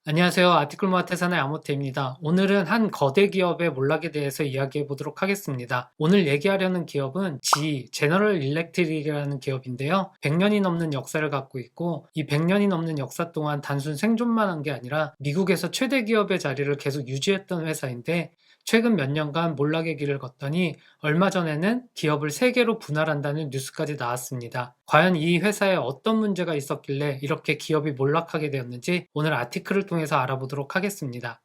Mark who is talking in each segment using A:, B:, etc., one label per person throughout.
A: 안녕하세요. 아티클마테산의 아모테입니다. 오늘은 한 거대 기업의 몰락에 대해서 이야기해 보도록 하겠습니다. 오늘 얘기하려는 기업은 GE, 제너럴 일렉트릭이라는 기업인데요. 100년이 넘는 역사를 갖고 있고 이 100년이 넘는 역사 동안 단순 생존만 한 게 아니라 미국에서 최대 기업의 자리를 계속 유지했던 회사인데 최근 몇 년간 몰락의 길을 걷더니 얼마 전에는 기업을 3개로 분할한다는 뉴스까지 나왔습니다. 과연 이 회사에 어떤 문제가 있었길래 이렇게 기업이 몰락하게 되었는지 오늘 아티클을 통해서 알아보도록 하겠습니다.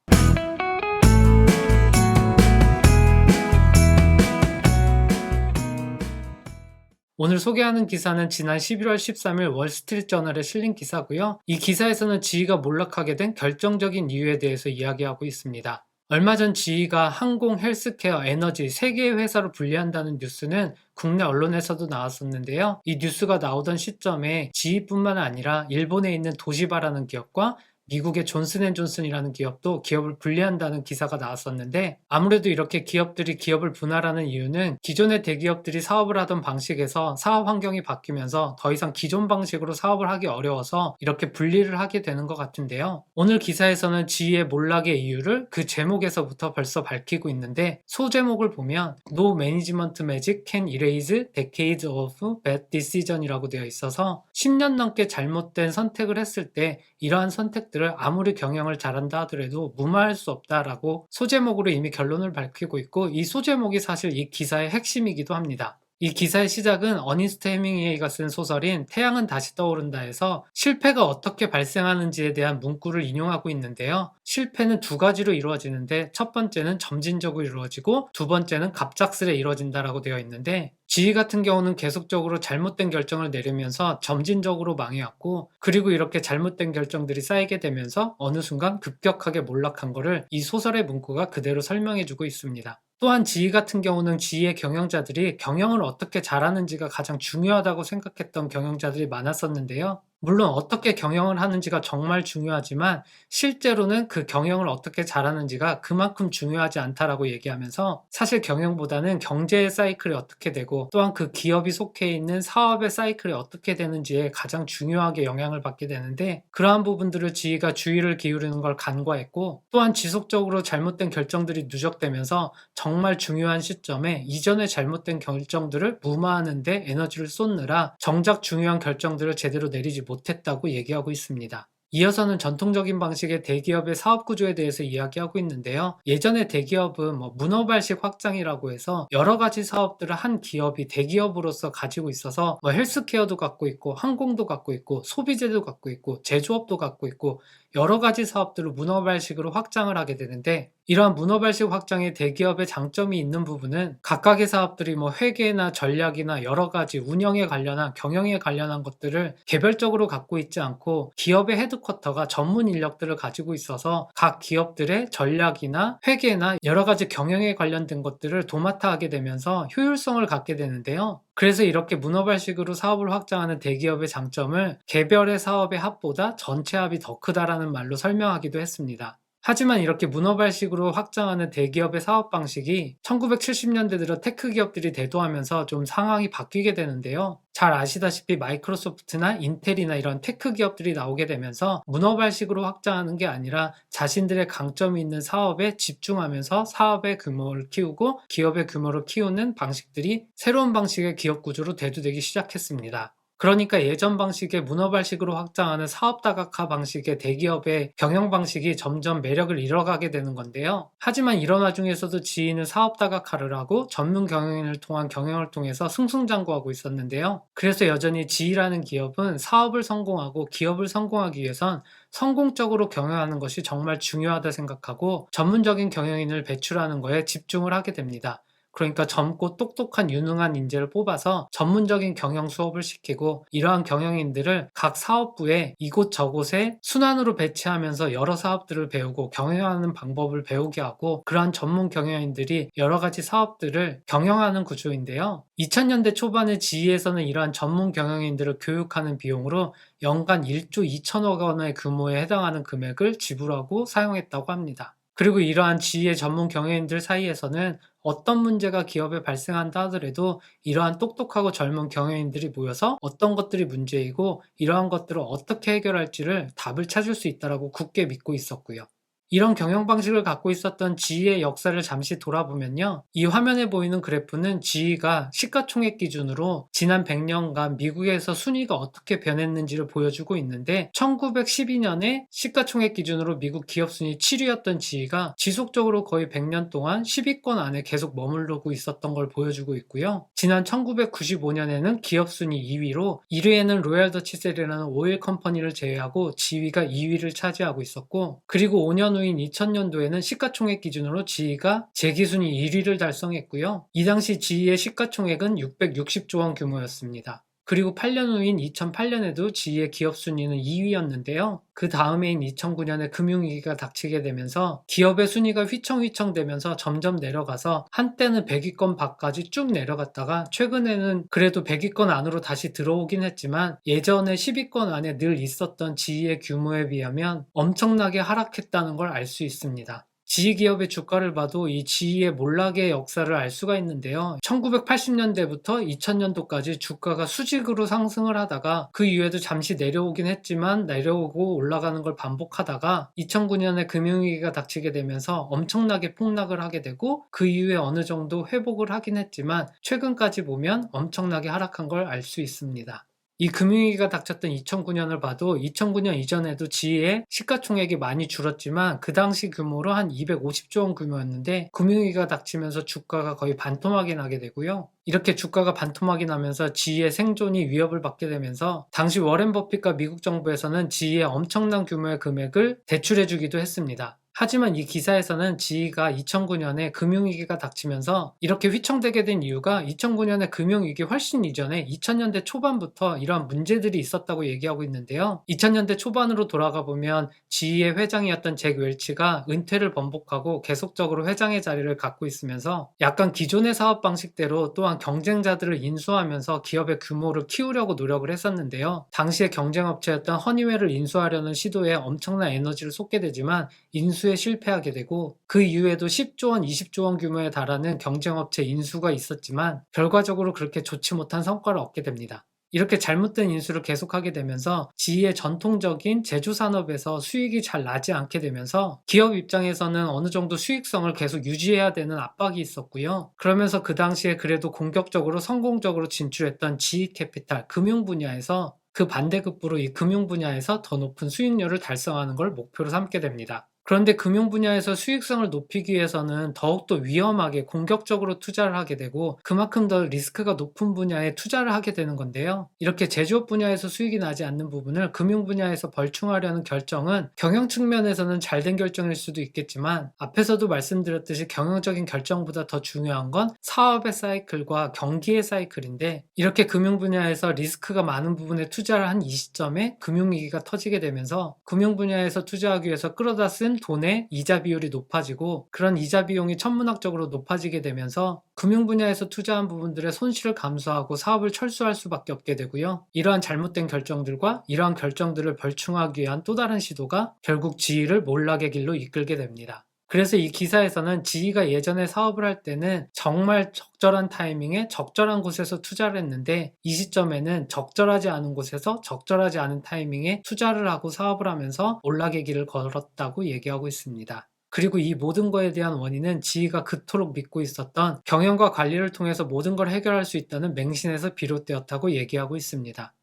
A: 오늘 소개하는 기사는 지난 11월 13일 월스트리트저널에 실린 기사고요. 이 기사에서는 GE가 몰락하게 된 결정적인 이유에 대해서 이야기하고 있습니다. 얼마 전 GE가 항공, 헬스케어, 에너지 3개의 회사로 분리한다는 뉴스는 국내 언론에서도 나왔었는데요. 이 뉴스가 나오던 시점에 GE뿐만 아니라 일본에 있는 도시바라는 기업과 미국의 존슨앤존슨이라는 기업도 기업을 분리한다는 기사가 나왔었는데 아무래도 이렇게 기업들이 기업을 분할하는 이유는 기존의 대기업들이 사업을 하던 방식에서 사업 환경이 바뀌면서 더 이상 기존 방식으로 사업을 하기 어려워서 이렇게 분리를 하게 되는 것 같은데요. 오늘 기사에서는 GE의 몰락의 이유를 그 제목에서부터 벌써 밝히고 있는데 소제목을 보면 No Management Magic Can Erase Decades of Bad Decision이라고 되어 있어서 10년 넘게 잘못된 선택을 했을 때 이러한 선택들을 아무리 경영을 잘한다 하더라도 무마할 수 없다라고 소제목으로 이미 결론을 밝히고 있고 이 소제목이 사실 이 기사의 핵심이기도 합니다. 이 기사의 시작은 어니스트 해밍웨이가 쓴 소설인 태양은 다시 떠오른다에서 실패가 어떻게 발생하는지에 대한 문구를 인용하고 있는데요. 실패는 2가지로 이루어지는데 첫 번째는 점진적으로 이루어지고 두 번째는 갑작스레 이루어진다라고 되어 있는데 GE 같은 경우는 계속적으로 잘못된 결정을 내리면서 점진적으로 망해왔고 그리고 이렇게 잘못된 결정들이 쌓이게 되면서 어느 순간 급격하게 몰락한 거를 이 소설의 문구가 그대로 설명해주고 있습니다. 또한 GE 같은 경우는 GE의 경영자들이 경영을 어떻게 잘하는지가 가장 중요하다고 생각했던 경영자들이 많았었는데요. 물론 어떻게 경영을 하는지가 정말 중요하지만 실제로는 그 경영을 어떻게 잘하는지가 그만큼 중요하지 않다라고 얘기하면서 사실 경영보다는 경제의 사이클이 어떻게 되고 또한 그 기업이 속해 있는 사업의 사이클이 어떻게 되는지에 가장 중요하게 영향을 받게 되는데 그러한 부분들을 GE가 주의를 기울이는 걸 간과했고 또한 지속적으로 잘못된 결정들이 누적되면서 정말 중요한 시점에 이전에 잘못된 결정들을 무마하는 데 에너지를 쏟느라 정작 중요한 결정들을 제대로 내리지 못했다고 얘기하고 있습니다. 이어서는 전통적인 방식의 대기업의 사업 구조에 대해서 이야기하고 있는데요. 예전에 대기업은 문어발식 확장이라고 해서 여러 가지 사업들을 한 기업이 대기업으로서 가지고 있어서 헬스케어도 갖고 있고 항공도 갖고 있고 소비재도 갖고 있고 제조업도 갖고 있고 여러 가지 사업들을 문어발식으로 확장을 하게 되는데 이러한 문어발식 확장의 대기업의 장점이 있는 부분은 각각의 사업들이 회계나 전략이나 여러 가지 운영에 관련한 경영에 관련한 것들을 개별적으로 갖고 있지 않고 기업의 헤드쿼터가 전문 인력들을 가지고 있어서 각 기업들의 전략이나 회계나 여러 가지 경영에 관련된 것들을 도맡아 하게 되면서 효율성을 갖게 되는데요. 그래서 이렇게 문어발식으로 사업을 확장하는 대기업의 장점을 개별의 사업의 합보다 전체 합이 더 크다라는 말로 설명하기도 했습니다. 하지만 이렇게 문어발식으로 확장하는 대기업의 사업 방식이 1970년대 들어 테크 기업들이 대두하면서 좀 상황이 바뀌게 되는데요. 잘 아시다시피 마이크로소프트나 인텔이나 이런 테크 기업들이 나오게 되면서 문어발식으로 확장하는 게 아니라 자신들의 강점이 있는 사업에 집중하면서 사업의 규모를 키우고 기업의 규모를 키우는 방식들이 새로운 방식의 기업 구조로 대두되기 시작했습니다. 그러니까 예전 방식의 문어발식으로 확장하는 사업 다각화 방식의 대기업의 경영 방식이 점점 매력을 잃어가게 되는 건데요. 하지만 이런 와중에서도 GE는 사업 다각화를 하고 전문 경영인을 통한 경영을 통해서 승승장구하고 있었는데요. 그래서 여전히 GE라는 기업은 사업을 성공하고 기업을 성공하기 위해선 성공적으로 경영하는 것이 정말 중요하다 생각하고 전문적인 경영인을 배출하는 거에 집중을 하게 됩니다. 그러니까 젊고 똑똑한 유능한 인재를 뽑아서 전문적인 경영 수업을 시키고 이러한 경영인들을 각 사업부에 이곳저곳에 순환으로 배치하면서 여러 사업들을 배우고 경영하는 방법을 배우게 하고 그러한 전문 경영인들이 여러 가지 사업들을 경영하는 구조인데요. 2000년대 초반에 GE에서는 이러한 전문 경영인들을 교육하는 비용으로 연간 1조 2천억 원의 규모에 해당하는 금액을 지불하고 사용했다고 합니다. 그리고 이러한 지휘의 전문 경영인들 사이에서는 어떤 문제가 기업에 발생한다 하더라도 이러한 똑똑하고 젊은 경영인들이 모여서 어떤 것들이 문제이고 이러한 것들을 어떻게 해결할지를 답을 찾을 수 있다고 굳게 믿고 있었고요. 이런 경영 방식을 갖고 있었던 GE의 역사를 잠시 돌아보면요. 이 화면에 보이는 그래프는 GE가 시가총액 기준으로 지난 100년간 미국에서 순위가 어떻게 변했는지를 보여주고 있는데 1912년에 시가총액 기준으로 미국 기업 순위 7위였던 GE가 지속적으로 거의 100년 동안 10위권 안에 계속 머무르고 있었던 걸 보여주고 있고요. 지난 1995년에는 기업 순위 2위로 1위에는 로얄 더치셀이라는 오일 컴퍼니를 제외하고 GE가 2위를 차지하고 있었고, 그리고 5년 후인 2000년도에는 시가총액 기준으로 GE가 재기순위 1위를 달성했고요. 이 당시 GE의 시가총액은 660조 원 규모였습니다. 그리고 8년 후인 2008년에도 GE의 기업 순위는 2위였는데요. 그 다음해인 2009년에 금융위기가 닥치게 되면서 기업의 순위가 휘청휘청 되면서 점점 내려가서 한때는 100위권 밖까지 쭉 내려갔다가 최근에는 그래도 100위권 안으로 다시 들어오긴 했지만 예전에 10위권 안에 늘 있었던 GE의 규모에 비하면 엄청나게 하락했다는 걸 알 수 있습니다. GE 기업의 주가를 봐도 이 GE의 몰락의 역사를 알 수가 있는데요. 1980년대부터 2000년도까지 주가가 수직으로 상승을 하다가 그 이후에도 잠시 내려오긴 했지만 내려오고 올라가는 걸 반복하다가 2009년에 금융위기가 닥치게 되면서 엄청나게 폭락을 하게 되고 그 이후에 어느 정도 회복을 하긴 했지만 최근까지 보면 엄청나게 하락한 걸 알 수 있습니다. 이 금융위기가 닥쳤던 2009년을 봐도 2009년 이전에도 GE의 시가총액이 많이 줄었지만 그 당시 규모로 한 250조 원 규모였는데 금융위기가 닥치면서 주가가 거의 반토막이 나게 되고요. 이렇게 주가가 반토막이 나면서 GE의 생존이 위협을 받게 되면서 당시 워렌 버핏과 미국 정부에서는 GE의 엄청난 규모의 금액을 대출해주기도 했습니다. 하지만 이 기사에서는 GE가 2009년에 금융위기가 닥치면서 이렇게 휘청되게 된 이유가 2009년에 금융위기 훨씬 이전에 2000년대 초반부터 이러한 문제들이 있었다고 얘기하고 있는데요. 2000년대 초반으로 돌아가 보면 GE의 회장이었던 잭 웰치가 은퇴를 번복하고 계속적으로 회장의 자리를 갖고 있으면서 약간 기존의 사업 방식대로 또한 경쟁자들을 인수하면서 기업의 규모를 키우려고 노력을 했었는데요. 당시의 경쟁업체였던 허니웰을 인수하려는 시도에 엄청난 에너지를 쏟게 되지만 인수에 실패하게 되고 그 이후에도 10조 원, 20조 원 규모에 달하는 경쟁업체 인수가 있었지만 결과적으로 그렇게 좋지 못한 성과를 얻게 됩니다. 이렇게 잘못된 인수를 계속하게 되면서 GE의 전통적인 제조산업에서 수익이 잘 나지 않게 되면서 기업 입장에서는 어느 정도 수익성을 계속 유지해야 되는 압박이 있었고요. 그러면서 그 당시에 그래도 공격적으로 성공적으로 진출했던 GE캐피탈 금융 분야에서 그 반대급부로 이 금융 분야에서 더 높은 수익률을 달성하는 걸 목표로 삼게 됩니다. 그런데 금융 분야에서 수익성을 높이기 위해서는 더욱더 위험하게 공격적으로 투자를 하게 되고 그만큼 더 리스크가 높은 분야에 투자를 하게 되는 건데요. 이렇게 제조업 분야에서 수익이 나지 않는 부분을 금융 분야에서 벌충하려는 결정은 경영 측면에서는 잘된 결정일 수도 있겠지만 앞에서도 말씀드렸듯이 경영적인 결정보다 더 중요한 건 사업의 사이클과 경기의 사이클인데 이렇게 금융 분야에서 리스크가 많은 부분에 투자를 한 이 시점에 금융위기가 터지게 되면서 금융 분야에서 투자하기 위해서 끌어다 쓴 돈의 이자 비율이 높아지고 그런 이자 비용이 천문학적으로 높아지게 되면서 금융 분야에서 투자한 부분들의 손실을 감수하고 사업을 철수할 수밖에 없게 되고요. 이러한 잘못된 결정들과 이러한 결정들을 벌충하기 위한 또 다른 시도가 결국 GE를 몰락의 길로 이끌게 됩니다. 그래서 이 기사에서는 GE가 예전에 사업을 할 때는 정말 적절한 타이밍에 적절한 곳에서 투자를 했는데 이 시점에는 적절하지 않은 곳에서 적절하지 않은 타이밍에 투자를 하고 사업을 하면서 몰락의 길을 걸었다고 얘기하고 있습니다. 그리고 이 모든 거에 대한 원인은 GE가 그토록 믿고 있었던 경영과 관리를 통해서 모든 걸 해결할 수 있다는 맹신에서 비롯되었다고 얘기하고 있습니다.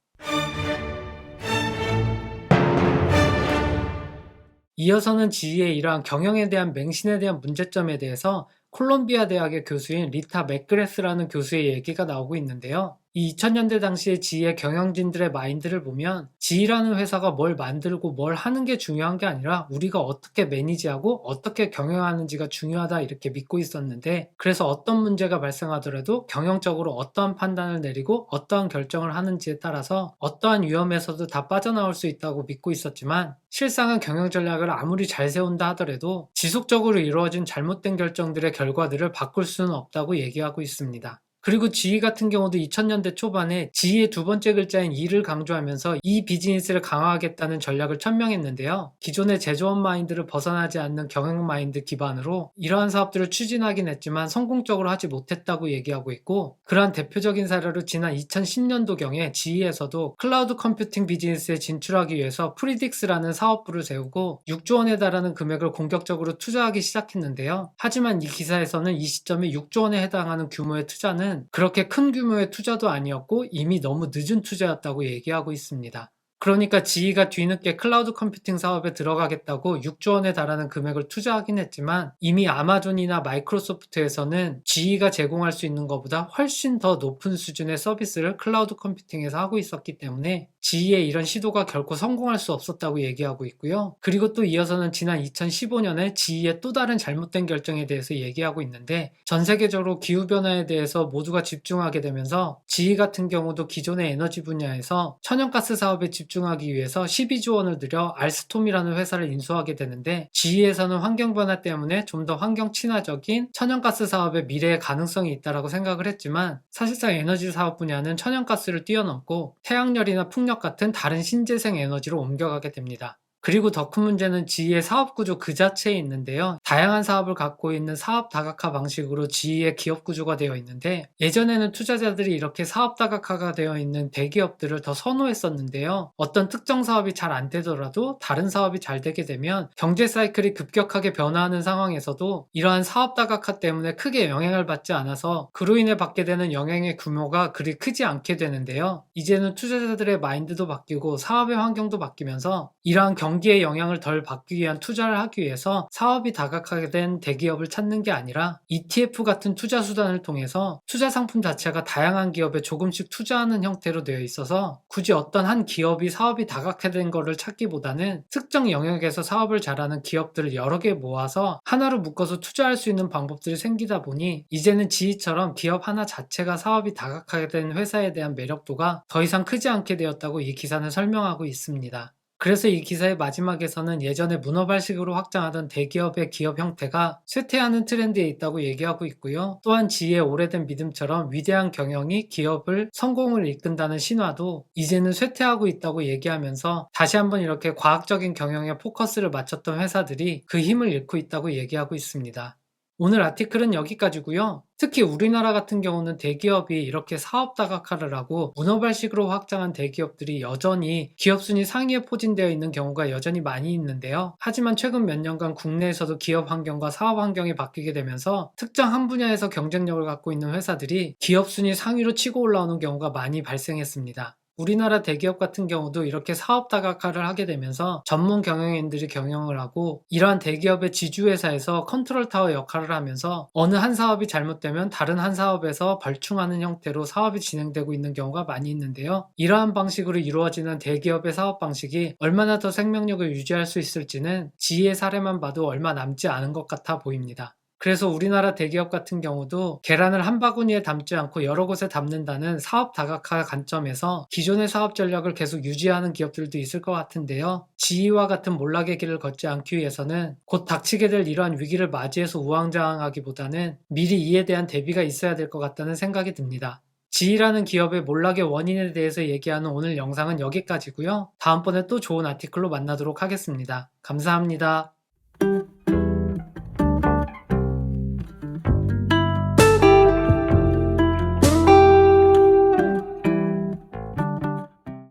A: 이어서는 GE의 이러한 경영에 대한 맹신에 대한 문제점에 대해서 콜롬비아 대학의 교수인 리타 맥그레스라는 교수의 얘기가 나오고 있는데요. 이 2000년대 당시에 GE의 경영진들의 마인드를 보면 GE라는 회사가 뭘 만들고 뭘 하는 게 중요한 게 아니라 우리가 어떻게 매니지하고 어떻게 경영하는지가 중요하다 이렇게 믿고 있었는데 그래서 어떤 문제가 발생하더라도 경영적으로 어떠한 판단을 내리고 어떠한 결정을 하는지에 따라서 어떠한 위험에서도 다 빠져나올 수 있다고 믿고 있었지만 실상은 경영 전략을 아무리 잘 세운다 하더라도 지속적으로 이루어진 잘못된 결정들의 결과들을 바꿀 수는 없다고 얘기하고 있습니다. 그리고 GE 같은 경우도 2000년대 초반에 GE의 두 번째 글자인 E를 강조하면서 이 비즈니스를 강화하겠다는 전략을 천명했는데요. 기존의 제조업 마인드를 벗어나지 않는 경영 마인드 기반으로 이러한 사업들을 추진하긴 했지만 성공적으로 하지 못했다고 얘기하고 있고, 그러한 대표적인 사례로 지난 2010년도경에 GE에서도 클라우드 컴퓨팅 비즈니스에 진출하기 위해서 프리딕스라는 사업부를 세우고 6조 원에 달하는 금액을 공격적으로 투자하기 시작했는데요. 하지만 이 기사에서는 이 시점에 6조 원에 해당하는 규모의 투자는 그렇게 큰 규모의 투자도 아니었고 이미 너무 늦은 투자였다고 얘기하고 있습니다. 그러니까 GE가 뒤늦게 클라우드 컴퓨팅 사업에 들어가겠다고 6조 원에 달하는 금액을 투자하긴 했지만 이미 아마존이나 마이크로소프트에서는 GE가 제공할 수 있는 것보다 훨씬 더 높은 수준의 서비스를 클라우드 컴퓨팅에서 하고 있었기 때문에 GE의 이런 시도가 결코 성공할 수 없었다고 얘기하고 있고요. 그리고 또 이어서는 지난 2015년에 GE의 또 다른 잘못된 결정에 대해서 얘기하고 있는데, 전 세계적으로 기후변화에 대해서 모두가 집중하게 되면서 GE 같은 경우도 기존의 에너지 분야에서 천연가스 사업에 집중하기 위해서 12조 원을 들여 알스톰이라는 회사를 인수하게 되는데, GE에서는 환경변화 때문에 좀 더 환경 친화적인 천연가스 사업의 미래의 가능성이 있다고 생각을 했지만, 사실상 에너지 사업 분야는 천연가스를 뛰어넘고 태양열이나 풍력 같은 다른 신재생 에너지로 옮겨가게 됩니다. 그리고 더 큰 문제는 GE의 사업 구조 그 자체에 있는데요. 다양한 사업을 갖고 있는 사업 다각화 방식으로 GE의 기업 구조가 되어 있는데, 예전에는 투자자들이 이렇게 사업 다각화가 되어 있는 대기업들을 더 선호했었는데요. 어떤 특정 사업이 잘 안 되더라도 다른 사업이 잘 되게 되면 경제 사이클이 급격하게 변화하는 상황에서도 이러한 사업 다각화 때문에 크게 영향을 받지 않아서 그로 인해 받게 되는 영향의 규모가 그리 크지 않게 되는데요. 이제는 투자자들의 마인드도 바뀌고 사업의 환경도 바뀌면서 이러한 경기의 영향을 덜 받기 위한 투자를 하기 위해서 사업이 다각화게 된 대기업을 찾는 게 아니라 ETF 같은 투자 수단을 통해서 투자 상품 자체가 다양한 기업에 조금씩 투자하는 형태로 되어 있어서 굳이 어떤 한 기업이 사업이 다각화된 거를 찾기보다는 특정 영역에서 사업을 잘하는 기업들을 여러 개 모아서 하나로 묶어서 투자할 수 있는 방법들이 생기다 보니 이제는 GE처럼 기업 하나 자체가 사업이 다각화게 된 회사에 대한 매력도가 더 이상 크지 않게 되었다고 이 기사는 설명하고 있습니다. 그래서 이 기사의 마지막에서는 예전에 문어발식으로 확장하던 대기업의 기업 형태가 쇠퇴하는 트렌드에 있다고 얘기하고 있고요. 또한 지혜의 오래된 믿음처럼 위대한 경영이 기업을 성공을 이끈다는 신화도 이제는 쇠퇴하고 있다고 얘기하면서 다시 한번 이렇게 과학적인 경영에 포커스를 맞췄던 회사들이 그 힘을 잃고 있다고 얘기하고 있습니다. 오늘 아티클은 여기까지고요. 특히 우리나라 같은 경우는 대기업이 이렇게 사업 다각화를 하고 문어발식으로 확장한 대기업들이 여전히 기업 순위 상위에 포진되어 있는 경우가 여전히 많이 있는데요. 하지만 최근 몇 년간 국내에서도 기업 환경과 사업 환경이 바뀌게 되면서 특정 한 분야에서 경쟁력을 갖고 있는 회사들이 기업 순위 상위로 치고 올라오는 경우가 많이 발생했습니다. 우리나라 대기업 같은 경우도 이렇게 사업 다각화를 하게 되면서 전문 경영인들이 경영을 하고 이러한 대기업의 지주회사에서 컨트롤 타워 역할을 하면서 어느 한 사업이 잘못되면 다른 한 사업에서 벌충하는 형태로 사업이 진행되고 있는 경우가 많이 있는데요. 이러한 방식으로 이루어지는 대기업의 사업 방식이 얼마나 더 생명력을 유지할 수 있을지는 GE의 사례만 봐도 얼마 남지 않은 것 같아 보입니다. 그래서 우리나라 대기업 같은 경우도 계란을 한 바구니에 담지 않고 여러 곳에 담는다는 사업 다각화 관점에서 기존의 사업 전략을 계속 유지하는 기업들도 있을 것 같은데요. GE와 같은 몰락의 길을 걷지 않기 위해서는 곧 닥치게 될 이러한 위기를 맞이해서 우왕좌왕하기보다는 미리 이에 대한 대비가 있어야 될 것 같다는 생각이 듭니다. GE라는 기업의 몰락의 원인에 대해서 얘기하는 오늘 영상은 여기까지고요. 다음번에 또 좋은 아티클로 만나도록 하겠습니다. 감사합니다.